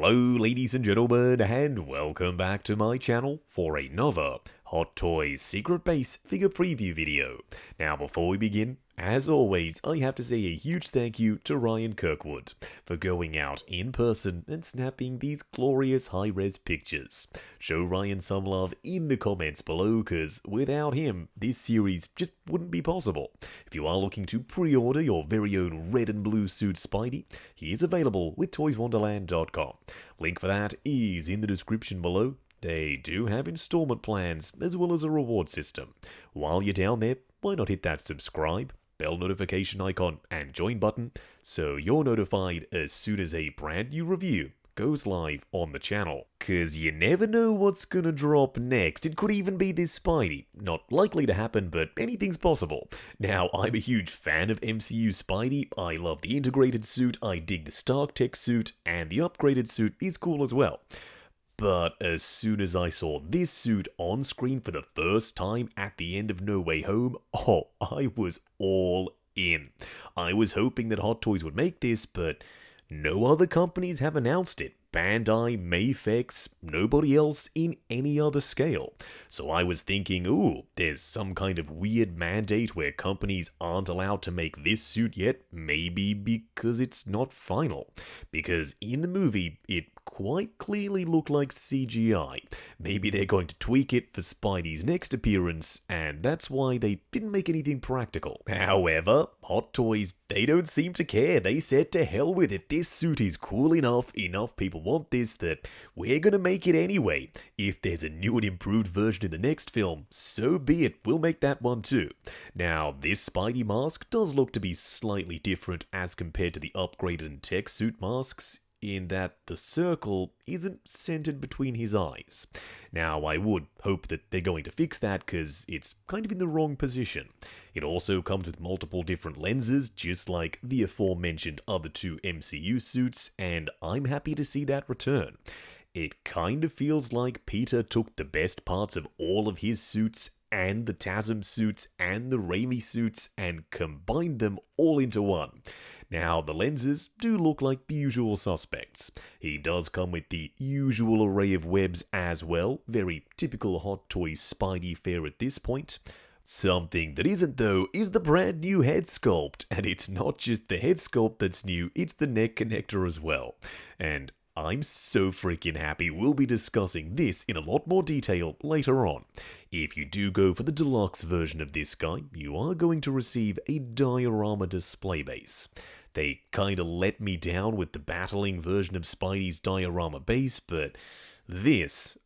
Hello ladies and gentlemen, and welcome back to my channel for another Hot Toys Secret Base figure preview video. Now before we begin, as always, I have to say a huge thank you to Ryan Kirkwood for going out in person and snapping these glorious high-res pictures. Show Ryan some love in the comments below, cause without him, this series just wouldn't be possible. If you are looking to pre-order your very own red and blue suit Spidey, he is available with toyswonderland.com. Link for that is in the description below. They do have installment plans as well as a reward system. While you're down there, why not hit that subscribe, bell notification icon, and join button so you're notified as soon as a brand new review goes live on the channel. Cause you never know what's gonna drop next. It could even be this Spidey. Not likely to happen, but anything's possible. Now, I'm a huge fan of MCU Spidey. I love the integrated suit, I dig the Stark Tech suit, and the upgraded suit is cool as well. But as soon as I saw this suit on screen for the first time at the end of No Way Home, I was all in. I was hoping that Hot Toys would make this, but no other companies have announced it. Bandai, Mayfex, nobody else in any other scale. So I was thinking, ooh, there's some kind of weird mandate where companies aren't allowed to make this suit yet, maybe because it's not final. Because in the movie, it quite clearly looked like CGI. Maybe they're going to tweak it for Spidey's next appearance, and that's why they didn't make anything practical. However, Hot Toys, they don't seem to care. They said to hell with it. This suit is cool enough people want this, that we're gonna make it anyway. If there's a new and improved version in the next film, so be it, we'll make that one too. Now, this Spidey mask does look to be slightly different as compared to the upgraded and tech suit masks, in that the circle isn't centered between his eyes. Now, I would hope that they're going to fix that, because it's kind of in the wrong position. It also comes with multiple different lenses, just like the aforementioned other two MCU suits, and I'm happy to see that return. It kind of feels like Peter took the best parts of all of his suits and the TASM suits and the Raimi suits and combined them all into one. Now, the lenses do look like the usual suspects. He does come with the usual array of webs as well, very typical Hot Toys Spidey fare at this point. Something that isn't though is the brand new head sculpt, and it's not just the head sculpt that's new, it's the neck connector as well. And I'm so freaking happy we'll be discussing this in a lot more detail later on. If you do go for the deluxe version of this guy, you are going to receive a diorama display base. They kinda let me down with the battling version of Spidey's diorama base, but this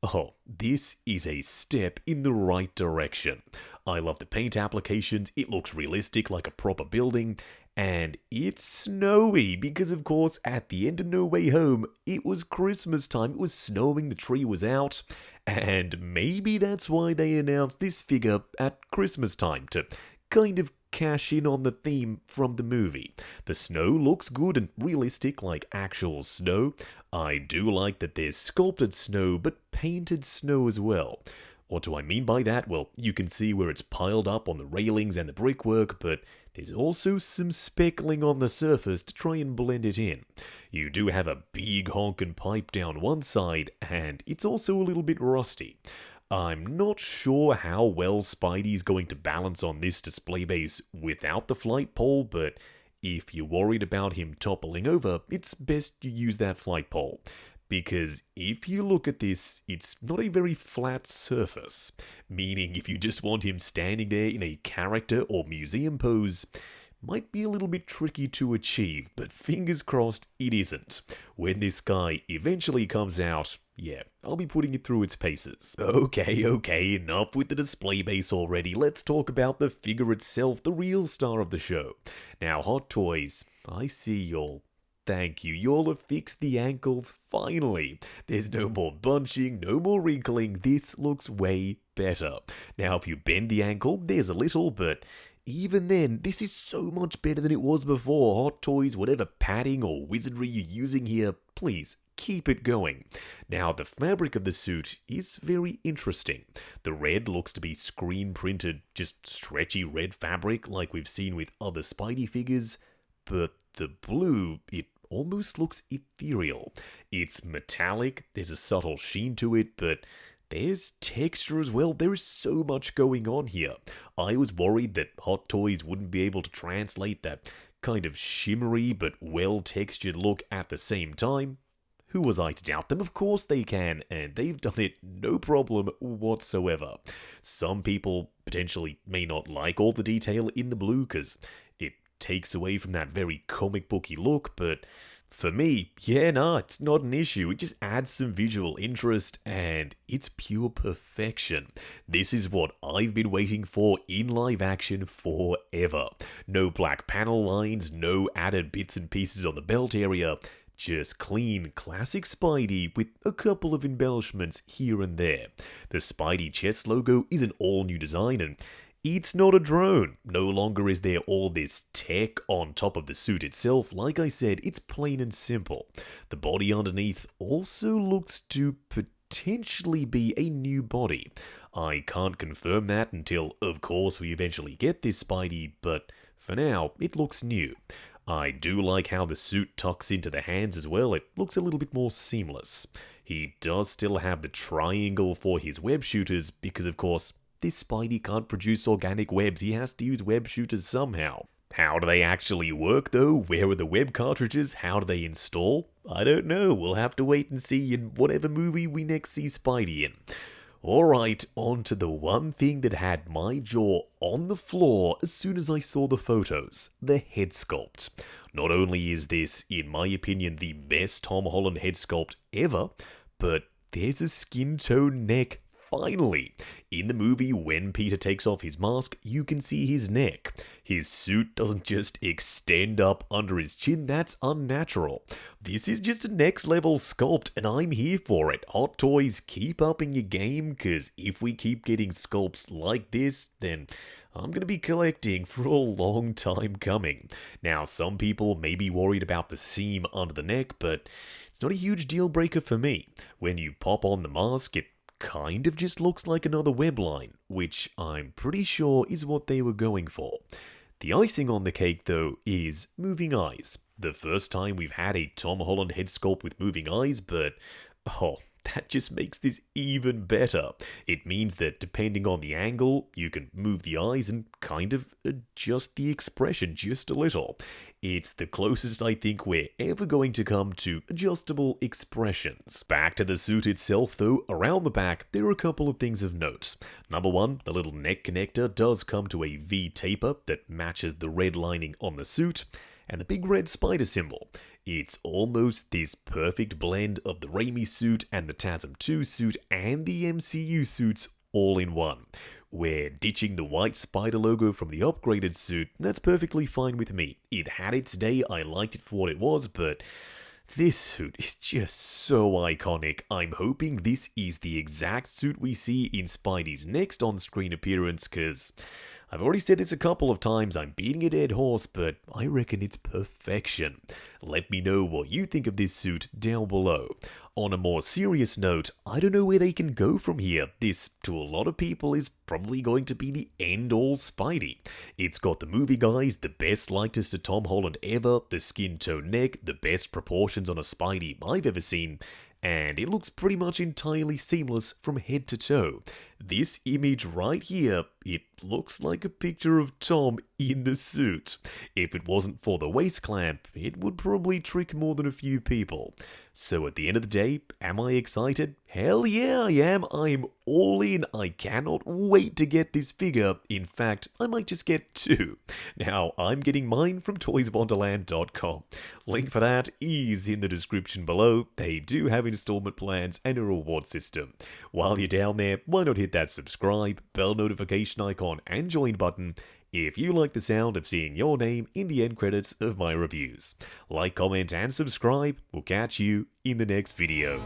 is a step in the right direction. I love the paint applications, it looks realistic like a proper building, and it's snowy because, of course, at the end of No Way Home, it was Christmas time, it was snowing, the tree was out, and maybe that's why they announced this figure at Christmas time, to kind of cash in on the theme from the movie. The snow looks good and realistic like actual snow. I do like that there's sculpted snow, but painted snow as well. What do I mean by that? Well, you can see where it's piled up on the railings and the brickwork, but there's also some speckling on the surface to try and blend it in. You do have a big honkin' pipe down one side, and it's also a little bit rusty. I'm not sure how well Spidey's going to balance on this display base without the flight pole, but if you're worried about him toppling over, it's best you use that flight pole. Because if you look at this, it's not a very flat surface, meaning if you just want him standing there in a character or museum pose, might be a little bit tricky to achieve, but fingers crossed it isn't. When this guy eventually comes out, yeah, I'll be putting it through its paces. Okay, enough with the display base already. Let's talk about the figure itself, the real star of the show. Now, Hot Toys, I see y'all. Thank you, y'all have fixed the ankles finally. There's no more bunching, no more wrinkling, this looks way better. Now, if you bend the ankle, there's a little, but even then, this is so much better than it was before. Hot Toys, whatever padding or wizardry you're using here, please keep it going. Now, the fabric of the suit is very interesting. The red looks to be screen printed, just stretchy red fabric like we've seen with other Spidey figures, but the blue, it almost looks ethereal. It's metallic, there's a subtle sheen to it, but there's texture as well. There is so much going on here. I was worried that Hot Toys wouldn't be able to translate that kind of shimmery but well-textured look at the same time. Who was I to doubt them? Of course they can, and they've done it no problem whatsoever. Some people potentially may not like all the detail in the blue because it takes away from that very comic booky look, but for me, it's not an issue. It just adds some visual interest, and it's pure perfection. This is what I've been waiting for in live action forever. No black panel lines, no added bits and pieces on the belt area. Just clean, classic Spidey with a couple of embellishments here and there. The Spidey chest logo is an all-new design, and it's not a drone. No longer is there all this tech on top of the suit itself. Like I said, it's plain and simple. The body underneath also looks to potentially be a new body. I can't confirm that until, of course, we eventually get this Spidey, but for now, it looks new. I do like how the suit tucks into the hands as well. It looks a little bit more seamless. He does still have the triangle for his web shooters because, of course, this Spidey can't produce organic webs. He has to use web shooters somehow. How do they actually work, though? Where are the web cartridges? How do they install? I don't know. We'll have to wait and see in whatever movie we next see Spidey in. Alright, on to the one thing that had my jaw on the floor as soon as I saw the photos, the head sculpt. Not only is this, in my opinion, the best Tom Holland head sculpt ever, but there's a skin tone neck. Finally, in the movie, when Peter takes off his mask, you can see his neck. His suit doesn't just extend up under his chin, that's unnatural. This is just a next level sculpt, and I'm here for it. Hot Toys, keep upping your game, because if we keep getting sculpts like this, then I'm going to be collecting for a long time coming. Now, some people may be worried about the seam under the neck, but it's not a huge deal breaker for me. When you pop on the mask, it kind of just looks like another web line, which I'm pretty sure is what they were going for. The icing on the cake, though, is moving eyes. The first time we've had a Tom Holland head sculpt with moving eyes, but that just makes this even better. It means that depending on the angle, you can move the eyes and kind of adjust the expression just a little. It's the closest I think we're ever going to come to adjustable expressions. Back to the suit itself though, around the back, there are a couple of things of note. Number one, the little neck connector does come to a V taper that matches the red lining on the suit, and the big red spider symbol. It's almost this perfect blend of the Raimi suit and the TASM 2 suit and the MCU suits all in one. We're ditching the white spider logo from the upgraded suit, and that's perfectly fine with me. It had its day, I liked it for what it was, but this suit is just so iconic. I'm hoping this is the exact suit we see in Spidey's next on-screen appearance, because I've already said this a couple of times, I'm beating a dead horse, but I reckon it's perfection. Let me know what you think of this suit down below. On a more serious note, I don't know where they can go from here. This, to a lot of people, is probably going to be the end-all Spidey. It's got the movie guys, the best likeness to Tom Holland ever, the skin tone neck, the best proportions on a Spidey I've ever seen, and it looks pretty much entirely seamless from head to toe. This image right here, it looks like a picture of Tom in the suit. If it wasn't for the waist clamp, it would probably trick more than a few people. So at the end of the day, am I excited? Hell yeah, I am. I'm all in. I cannot wait to get this figure. In fact, I might just get two. Now, I'm getting mine from toyswonderland.com. Link for that is in the description below. They do have installment plans and a reward system. While you're down there, why not hit that subscribe, bell notification icon, and join button if you like the sound of seeing your name in the end credits of my reviews. Like, comment, and subscribe. We'll catch you in the next video.